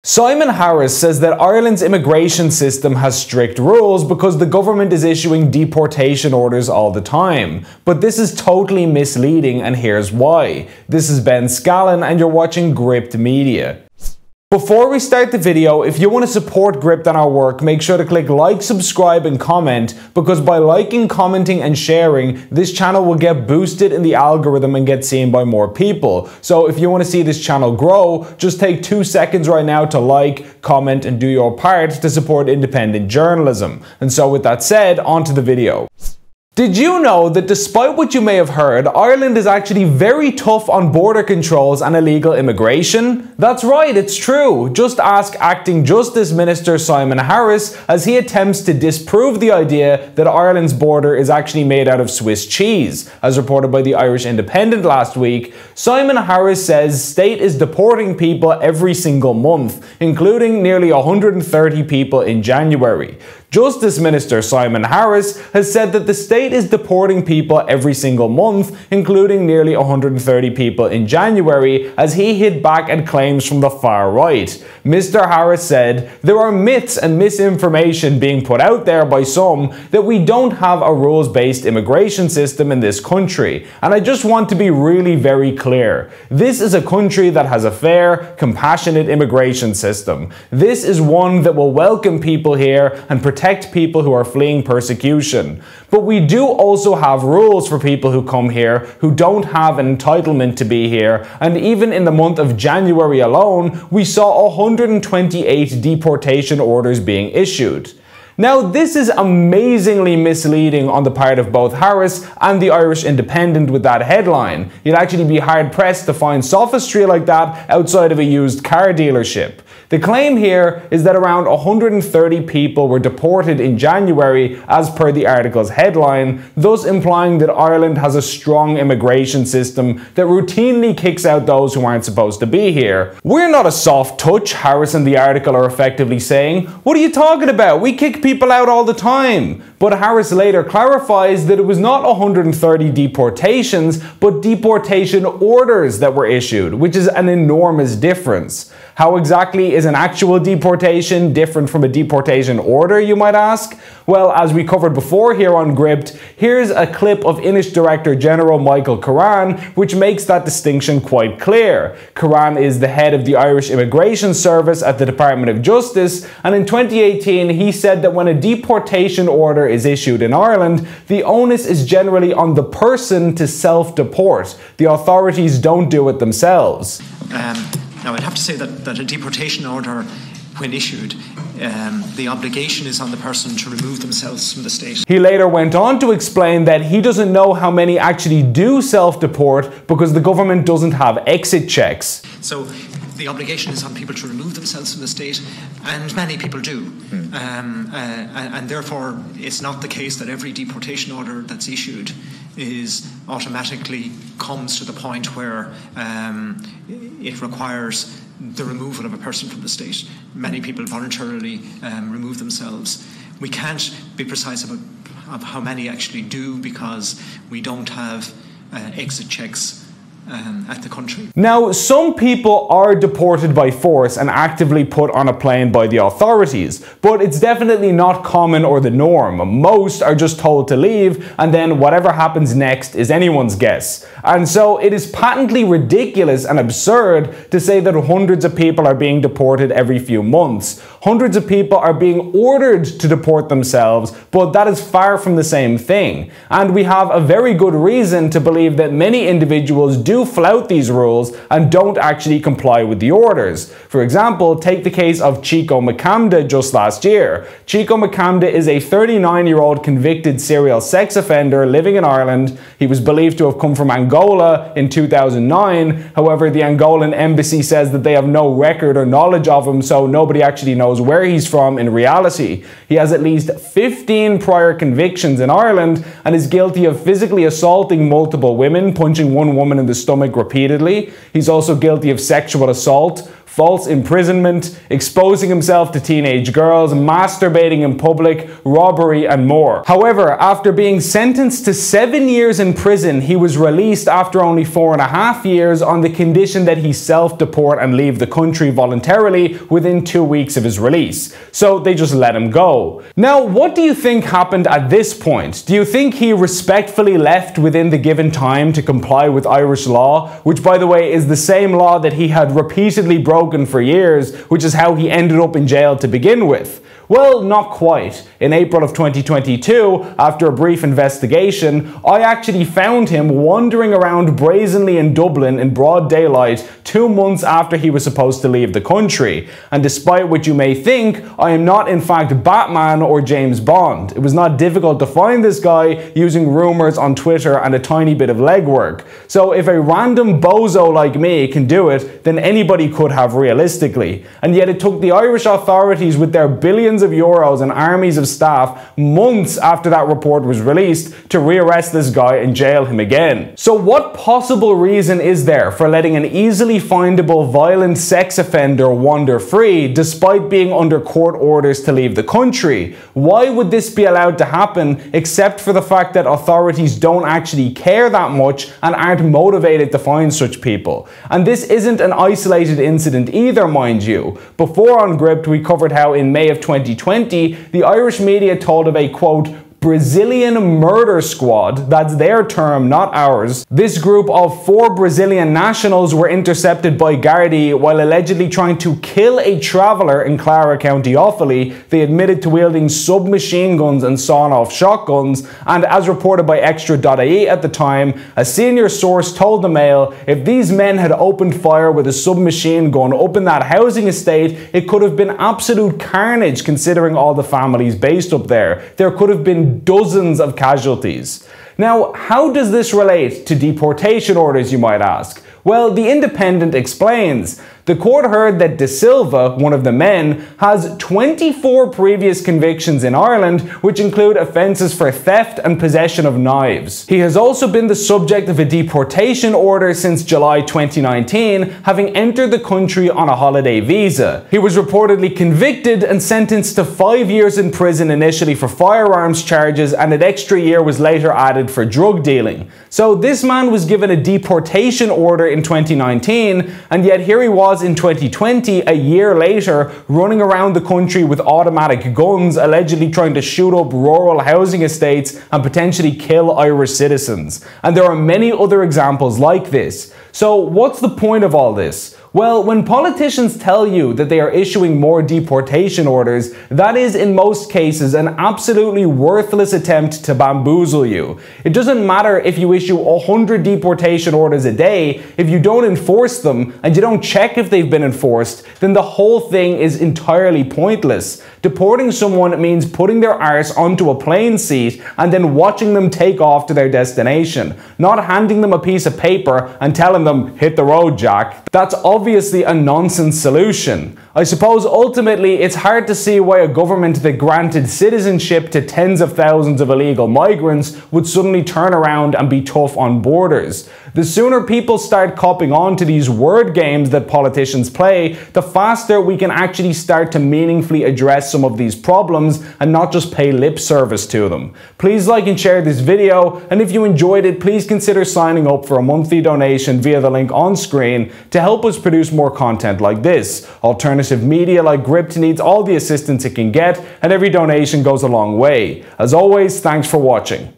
Simon Harris says that Ireland's immigration system has strict rules because the government is issuing deportation orders all the time. But this is totally misleading, and here's why. This is Ben Scallan and you're watching Gript Media. Before we start the video, if you want to support Gript and our work, make sure to click like, subscribe and comment, because by liking, commenting and sharing, this channel will get boosted in the algorithm and get seen by more people. So if you want to see this channel grow, just take 2 seconds right now to like, comment and do your part to support independent journalism. And so with that said, on to the video. Did you know that despite what you may have heard, Ireland is actually very tough on border controls and illegal immigration? That's right, it's true. Just ask Acting Justice Minister Simon Harris as he attempts to disprove the idea that Ireland's border is actually made out of Swiss cheese. As reported by the Irish Independent last week, Simon Harris says state is deporting people every single month, including nearly 130 people in January. Justice Minister Simon Harris has said that the state is deporting people every single month, including nearly 130 people in January, as he hit back at claims from the far right. Mr. Harris said, "There are myths and misinformation being put out there by some that we don't have a rules-based immigration system in this country. And I just want to be really very clear. This is a country that has a fair, compassionate immigration system. This is one that will welcome people here and protect people who are fleeing persecution. But we do also have rules for people who come here who don't have an entitlement to be here, and even in the month of January alone, we saw 128 deportation orders being issued." Now, this is amazingly misleading on the part of both Harris and the Irish Independent with that headline. You'd actually be hard-pressed to find sophistry like that outside of a used car dealership. The claim here is that around 130 people were deported in January as per the article's headline, thus implying that Ireland has a strong immigration system that routinely kicks out those who aren't supposed to be here. "We're not a soft touch," Harris and the article are effectively saying. "What are you talking about? We kick people out all the time." But Harris later clarifies that it was not 130 deportations, but deportation orders that were issued, which is an enormous difference. How exactly is an actual deportation different from a deportation order, you might ask? Well, as we covered before here on Gript, here's a clip of Inish Director General Michael Curran, which makes that distinction quite clear. Curran is the head of the Irish Immigration Service at the Department of Justice, and in 2018 he said that when a deportation order is issued in Ireland, the onus is generally on the person to self-deport. The authorities don't do it themselves. Now, I'd have to say that a deportation order, when issued, the obligation is on the person to remove themselves from the state. He later went on to explain that he doesn't know how many actually do self-deport because the government doesn't have exit checks. So the obligation is on people to remove themselves from the state, and many people do. And therefore, it's not the case that every deportation order that's issued is automatically comes to the point where it requires the removal of a person from the state. Many people voluntarily remove themselves. We can't be precise about how many actually do because we don't have exit checks at the country. Now, some people are deported by force and actively put on a plane by the authorities, but it's definitely not common or the norm. Most are just told to leave, and then whatever happens next is anyone's guess. And so it is patently ridiculous and absurd to say that hundreds of people are being deported every few months. Hundreds of people are being ordered to deport themselves, but that is far from the same thing. And we have a very good reason to believe that many individuals do flout these rules and don't actually comply with the orders. For example, take the case of Chico Macamda just last year. Chico Macamda is a 39-year-old convicted serial sex offender living in Ireland. He was believed to have come from Angola in 2009. However, the Angolan embassy says that they have no record or knowledge of him, so nobody actually knows where he's from in reality. He has at least 15 prior convictions in Ireland and is guilty of physically assaulting multiple women, punching one woman in the stomach repeatedly. He's also guilty of sexual assault, false imprisonment, exposing himself to teenage girls, masturbating in public, robbery, and more. However, after being sentenced to 7 years in prison, he was released after only 4.5 years on the condition that he self-deport and leave the country voluntarily within 2 weeks of his release. So they just let him go. Now, what do you think happened at this point? Do you think he respectfully left within the given time to comply with Irish law, which by the way is the same law that he had repeatedly broken for years, which is how he ended up in jail to begin with? Well, not quite. In April of 2022, after a brief investigation, I actually found him wandering around brazenly in Dublin in broad daylight 2 months after he was supposed to leave the country. And despite what you may think, I am not in fact Batman or James Bond. It was not difficult to find this guy using rumours on Twitter and a tiny bit of legwork. So if a random bozo like me can do it, then anybody could have realistically. And yet it took the Irish authorities with their billions of euros and armies of staff months after that report was released to rearrest this guy and jail him again. So what possible reason is there for letting an easily findable violent sex offender wander free despite being under court orders to leave the country? Why would this be allowed to happen except for the fact that authorities don't actually care that much and aren't motivated to find such people? And this isn't an isolated incident either, mind you. Before on Gript, we covered how in May of 2020, the Irish media told of a, quote, Brazilian murder squad, that's their term, not ours. This group of 4 Brazilian nationals were intercepted by Gardaí while allegedly trying to kill a traveller in Clara, County Offaly. They admitted to wielding submachine guns and sawn-off shotguns, and as reported by Extra.ie at the time, a senior source told the Mail if these men had opened fire with a submachine gun up in that housing estate, it could have been absolute carnage considering all the families based up there. There could have been dozens of casualties. Now, how does this relate to deportation orders, you might ask? Well, The Independent explains. The court heard that De Silva, one of the men, has 24 previous convictions in Ireland, which include offences for theft and possession of knives. He has also been the subject of a deportation order since July 2019, having entered the country on a holiday visa. He was reportedly convicted and sentenced to 5 years in prison initially for firearms charges, and an extra year was later added for drug dealing. So this man was given a deportation order in 2019, and yet here he was in 2020, a year later, running around the country with automatic guns, allegedly trying to shoot up rural housing estates and potentially kill Irish citizens. And there are many other examples like this. So what's the point of all this? Well, when politicians tell you that they are issuing more deportation orders, that is in most cases an absolutely worthless attempt to bamboozle you. It doesn't matter if you issue 100 deportation orders a day, if you don't enforce them and you don't check if they've been enforced, then the whole thing is entirely pointless. Deporting someone means putting their arse onto a plane seat and then watching them take off to their destination, not handing them a piece of paper and telling them, hit the road, Jack. That's obviously a nonsense solution. I suppose ultimately it's hard to see why a government that granted citizenship to tens of thousands of illegal migrants would suddenly turn around and be tough on borders. The sooner people start copping on to these word games that politicians play, the faster we can actually start to meaningfully address some of these problems and not just pay lip service to them. Please like and share this video, and if you enjoyed it, please consider signing up for a monthly donation via the link on screen to help us produce more content like this. Alternative media like Gript needs all the assistance it can get, and every donation goes a long way. As always, thanks for watching.